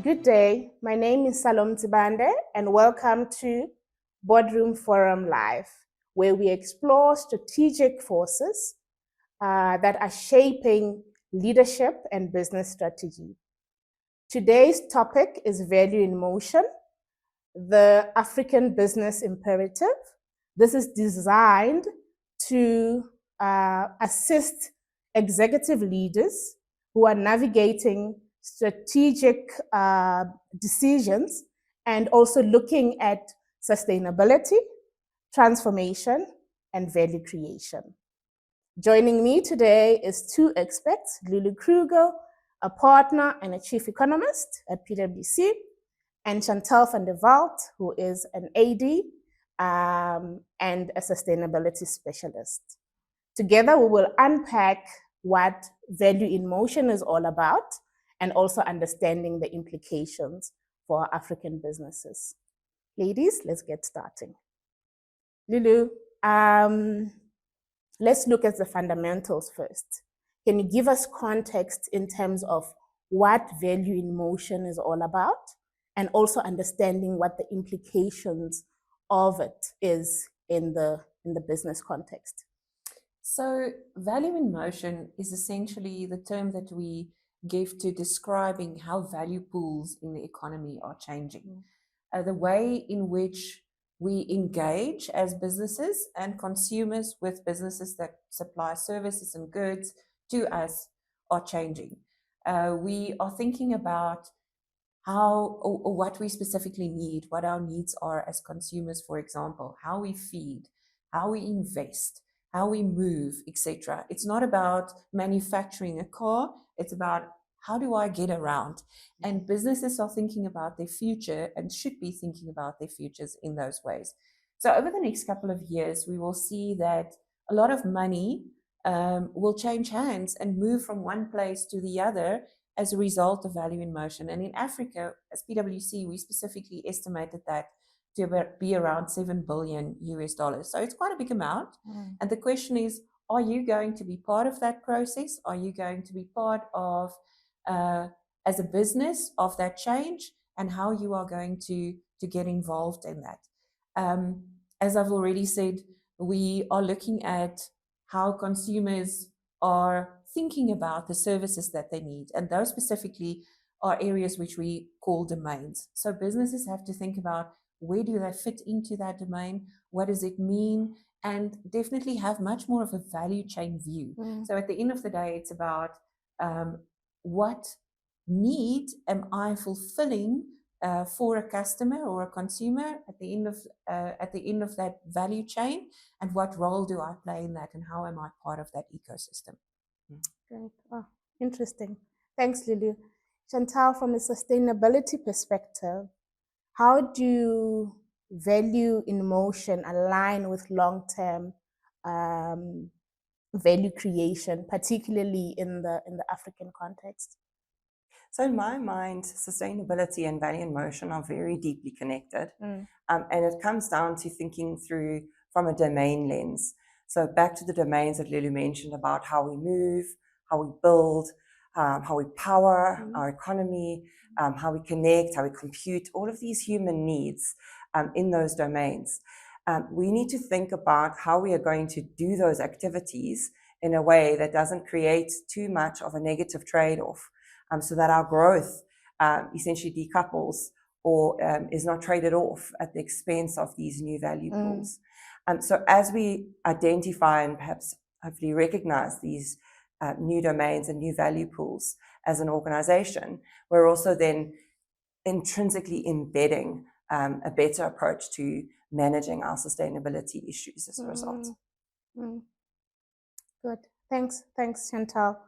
Good day, my name is Salome Ntsibande and welcome to Boardroom Forum Live, where we explore strategic forces that are shaping leadership and business strategy. Today's topic is value in motion, the African business imperative. This is designed to assist executive leaders who are navigating strategic decisions and also looking at sustainability, transformation, and value creation. Joining me today is two experts, Lullu Krugel, a partner and a chief economist at PwC, and Chantal van der Walt, who is an AD and a sustainability specialist. Together, we will unpack what value in motion is all about and also understanding the implications for African businesses. Ladies, let's get starting. Lullu, let's look at the fundamentals first. Can you give us context in terms of what value in motion is all about and also understanding what the implications of it is in the business context? So value in motion is essentially the term that we give to describing how value pools in the economy are changing. The way in which we engage as businesses and consumers with businesses that supply services and goods to us are changing. We are thinking about how or what we specifically need, what our needs are as consumers, for example, how we feed, how we invest, how we move, etc. It's not about manufacturing a car, it's about how do I get around? And businesses are thinking about their future and should be thinking about their futures in those ways. So over the next couple of years, we will see that a lot of money will change hands and move from one place to the other as a result of value in motion. And in Africa, as PwC, we specifically estimated that to be around $7 billion US. So it's quite a big amount. And the question is, are you going to be part of that process? Are you going to be part of, as a business, of that change, and how you are going to get involved in that? As I've already said, we are looking at how consumers are thinking about the services that they need. And those specifically are areas which we call domains. So businesses have to think about where do they fit into that domain? What does it mean? And definitely have much more of a value chain view. So at the end of the day, it's about what need am I fulfilling for a customer or a consumer at the end of that value chain, and what role do I play in that, and how am I part of that ecosystem? Great. Oh, interesting. Thanks, Lullu. Chantal, from a sustainability perspective, how do value in motion align with long-term value creation, particularly in the African context? So in my mind, sustainability and value in motion are very deeply connected. And it comes down to thinking through from a domain lens. So back to the domains that Lullu mentioned about how we move, how we build, how we power our economy, how we connect, how we compute, all of these human needs in those domains. We need to think about how we are going to do those activities in a way that doesn't create too much of a negative trade-off, so that our growth essentially decouples or is not traded off at the expense of these new value pools. So as we identify and perhaps hopefully recognize these new domains and new value pools as an organization, we're also then intrinsically embedding a better approach to managing our sustainability issues as a result. Good. Thanks, Chantal.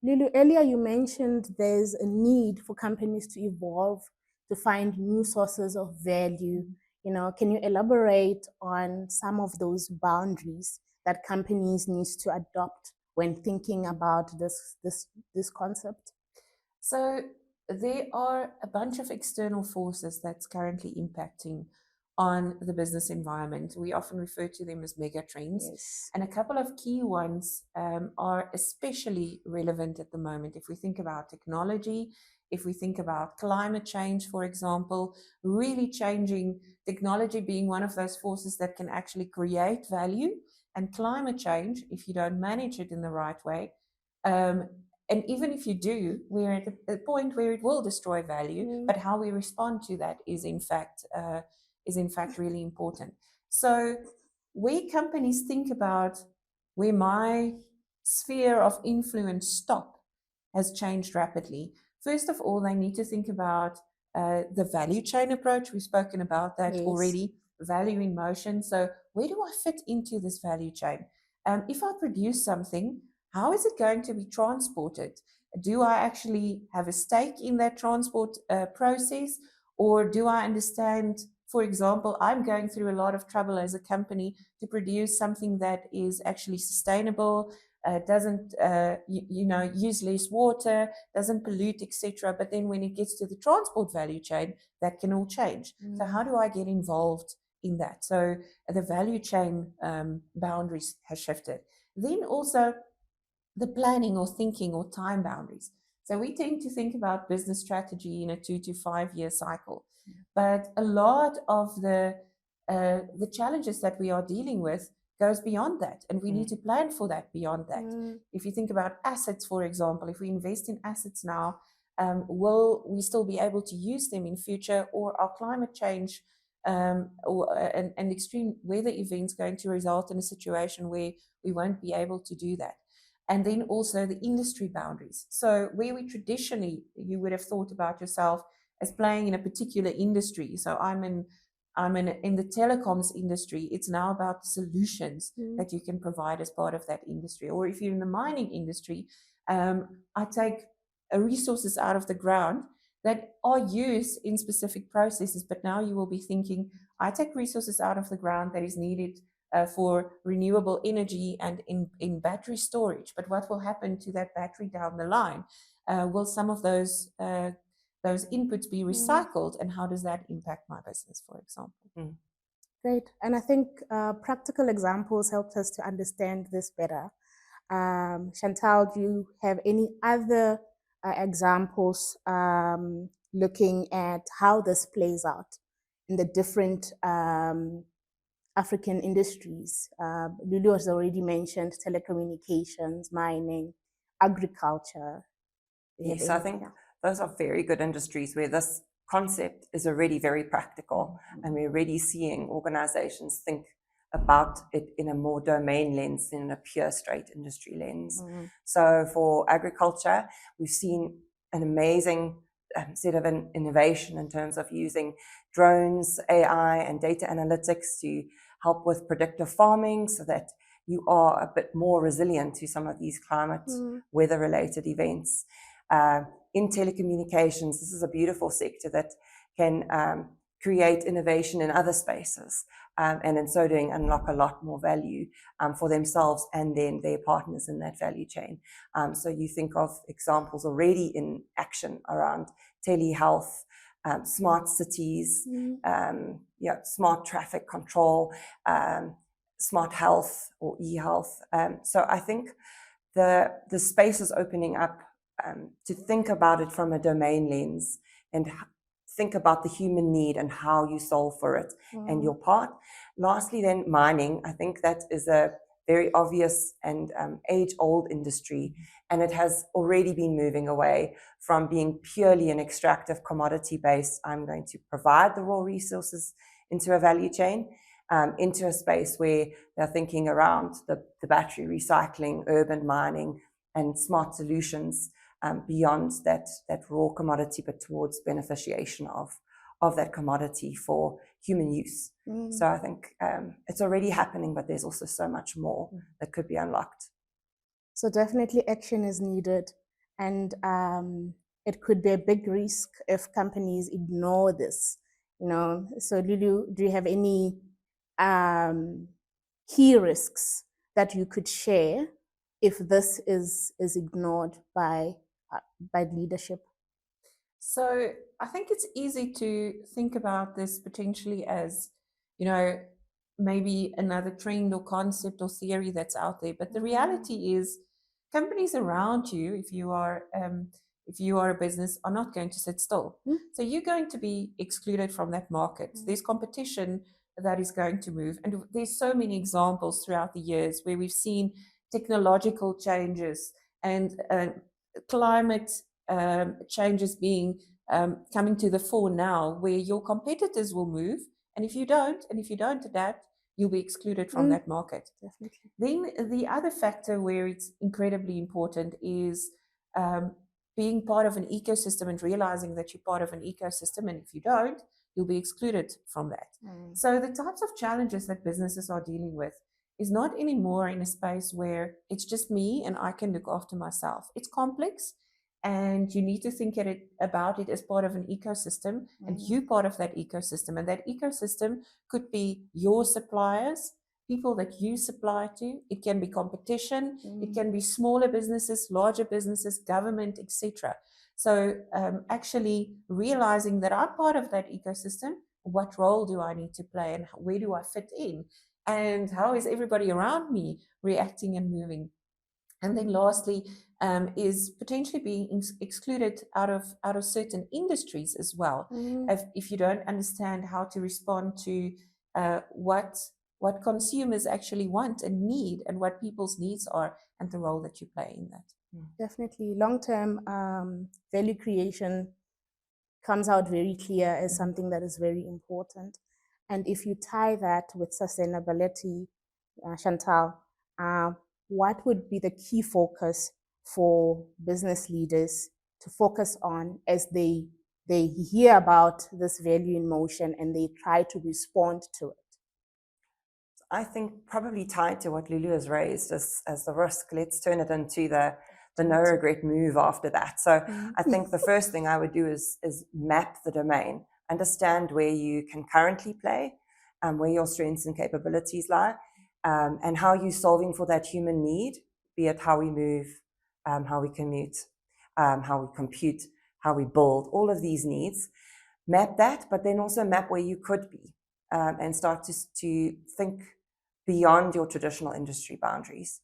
Lullu, earlier you mentioned there's a need for companies to evolve, to find new sources of value. Can you elaborate on some of those boundaries that companies need to adopt when thinking about this concept? So there are a bunch of external forces that's currently impacting on the business environment. We often refer to them as mega trends. Yes. And a couple of key ones are especially relevant at the moment. If we think about technology, if we think about climate change, for example, really changing, technology being one of those forces that can actually create value, and climate change, if you don't manage it in the right way, and even if you do, we're at a point where it will destroy value, but how we respond to that is in fact really important. So where companies think about where my sphere of influence stop has changed rapidly. First of all, they need to think about the value chain approach. We've spoken about that already, value in motion. So where do I fit into this value chain? If I produce something, how is it going to be transported? Do I actually have a stake in that transport process? Or do I understand, for example, I'm going through a lot of trouble as a company to produce something that is actually sustainable, doesn't use less water, doesn't pollute, etc. But then when it gets to the transport value chain, that can all change. So how do I get involved in that? So the value chain boundaries has shifted. Then also the planning or thinking or time boundaries. So we tend to think about business strategy in a 2 to 5 year cycle, but a lot of the challenges that we are dealing with goes beyond that, and we need to plan for that beyond that. If you think about assets, for example, if we invest in assets now, will we still be able to use them in future, or are climate change and extreme weather events going to result in a situation where we won't be able to do that? And then also the industry boundaries. So where we traditionally, you would have thought about yourself as playing in a particular industry. So I'm in the telecoms industry. It's now about the solutions that you can provide as part of that industry. Or if you're in the mining industry, I take resources out of the ground that are used in specific processes. But now you will be thinking, I take resources out of the ground that is needed for renewable energy and in battery storage. But what will happen to that battery down the line? Will some of those inputs be recycled, and how does that impact my business, for example? Great. And I think practical examples helped us to understand this better. Chantal, do you have any other examples looking at how this plays out in the different African industries? Lullu has already mentioned telecommunications, mining, agriculture. Yes, I think those are very good industries where this concept is already very practical, and we're already seeing organizations think about it in a more domain lens than a pure straight industry lens. So for agriculture, we've seen an amazing set of innovation in terms of using drones, AI, and data analytics to help with predictive farming so that you are a bit more resilient to some of these climate weather-related events. In telecommunications, this is a beautiful sector that can create innovation in other spaces, and in so doing unlock a lot more value for themselves and then their partners in that value chain. So you think of examples already in action around telehealth, smart cities, smart traffic control, smart health or e-health. So I think the space is opening up to think about it from a domain lens and think about the human need and how you solve for it and your part. Lastly, then mining. I think that is a very obvious and age-old industry, and it has already been moving away from being purely an extractive commodity base. I'm going to provide the raw resources into a value chain, into a space where they're thinking around the battery recycling, urban mining, and smart solutions beyond that raw commodity, but towards beneficiation of that commodity for human use. So I think it's already happening, but there's also so much more that could be unlocked. So definitely action is needed, and it could be a big risk if companies ignore this. So Lullu, do you have any key risks that you could share if this is ignored by leadership? So I think it's easy to think about this potentially as maybe another trend or concept or theory that's out there. But the reality is, companies around you, if you are a business, are not going to sit still. So you're going to be excluded from that market. There's competition that is going to move. And there's so many examples throughout the years where we've seen technological changes and climate changes being coming to the fore now, where your competitors will move. And if you don't adapt, you'll be excluded from that market. Definitely. Then the other factor where it's incredibly important is being part of an ecosystem and realizing that you're part of an ecosystem. And if you don't, you'll be excluded from that. So the types of challenges that businesses are dealing with is not anymore in a space where it's just me and I can look after myself. It's complex, and you need to think about it as part of an ecosystem, and you part of that ecosystem. And that ecosystem could be your suppliers, people that you supply to. It can be competition. It can be smaller businesses, larger businesses, government, etc. So actually realizing that I'm part of that ecosystem, what role do I need to play, and where do I fit in? And how is everybody around me reacting and moving? And then lastly, is potentially being excluded out of certain industries as well. If you don't understand how to respond to what consumers actually want and need, and what people's needs are, and the role that you play in that. Definitely. Long-term value creation comes out very clear as something that is very important. And if you tie that with sustainability, Chantal, what would be the key focus for business leaders to focus on as they hear about this value in motion and they try to respond to it? I think probably tied to what Lullu has raised as the risk. Let's turn it into the no regret move after that. So I think the first thing I would do is map the domain, understand where you can currently play, where your strengths and capabilities lie, and how you're solving for that human need, be it how we move, how we commute, how we compute, how we build, all of these needs. Map that, but then also map where you could be, and start to think beyond your traditional industry boundaries.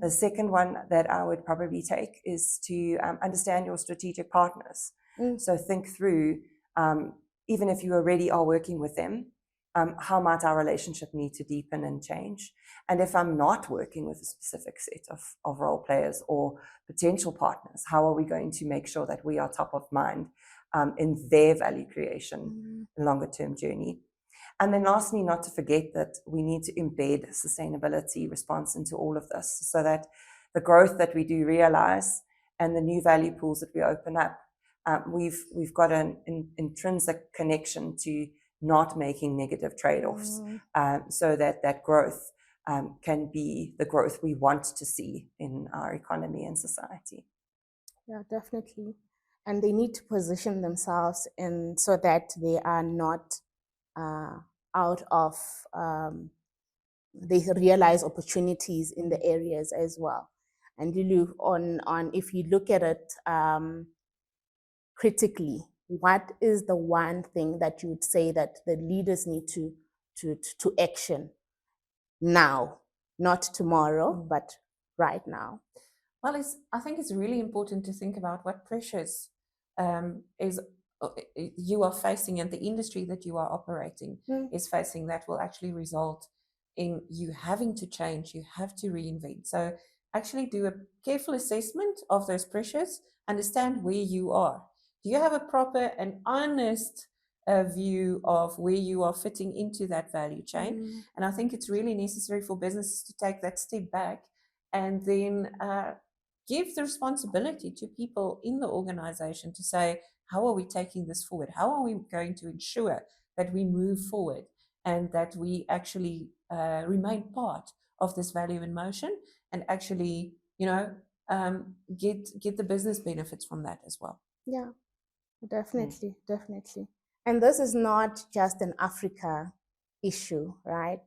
The second one that I would probably take is to understand your strategic partners. So think through, even if you already are working with them, how might our relationship need to deepen and change? And if I'm not working with a specific set of role players or potential partners, how are we going to make sure that we are top of mind in their value creation, longer term journey? And then lastly, not to forget that we need to embed sustainability response into all of this, so that the growth that we do realize and the new value pools that we open up, we've got an intrinsic connection to not making negative trade-offs, so that growth can be the growth we want to see in our economy and society. Yeah, definitely. And they need to position themselves in so that they are not out of, they realize opportunities in the areas as well. And Lullu, on if you look at it critically, what is the one thing that you would say that the leaders need to action now, not tomorrow, but right now? Well, I think it's really important to think about what pressures you are facing, and the industry that you are operating is facing, that will actually result in you having to change, you have to reinvent. So actually do a careful assessment of those pressures, understand where you are. Do you have a proper and honest view of where you are fitting into that value chain? And I think it's really necessary for businesses to take that step back and then give the responsibility to people in the organization to say, how are we taking this forward? How are we going to ensure that we move forward and that we actually remain part of this value in motion, and actually, get the business benefits from that as well? Yeah, definitely, definitely. And this is not just an Africa issue, right?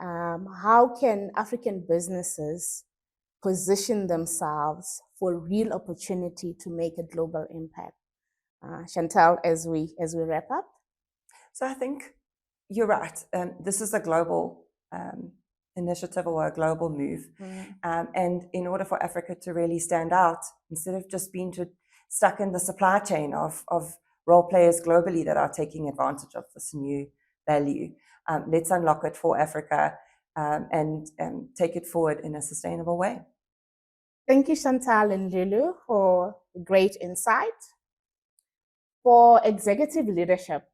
How can African businesses position themselves for real opportunity to make a global impact? Chantal, as we wrap up. So I think You're right. This is a global initiative or a global move. And in order for Africa to really stand out, instead of just being stuck in the supply chain of role players globally that are taking advantage of this new value, let's unlock it for Africa and take it forward in a sustainable way. Thank you, Chantal and Lullu, for great insight. For executive leadership,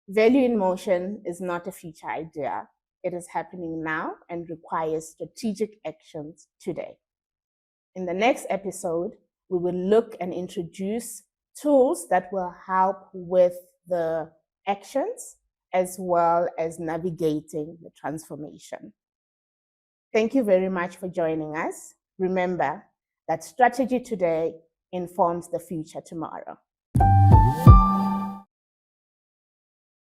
value in motion is not a future idea. It is happening now and requires strategic actions today. In the next episode, we will look and introduce tools that will help with the actions as well as navigating the transformation. Thank you very much for joining us. Remember that strategy today informs the future tomorrow.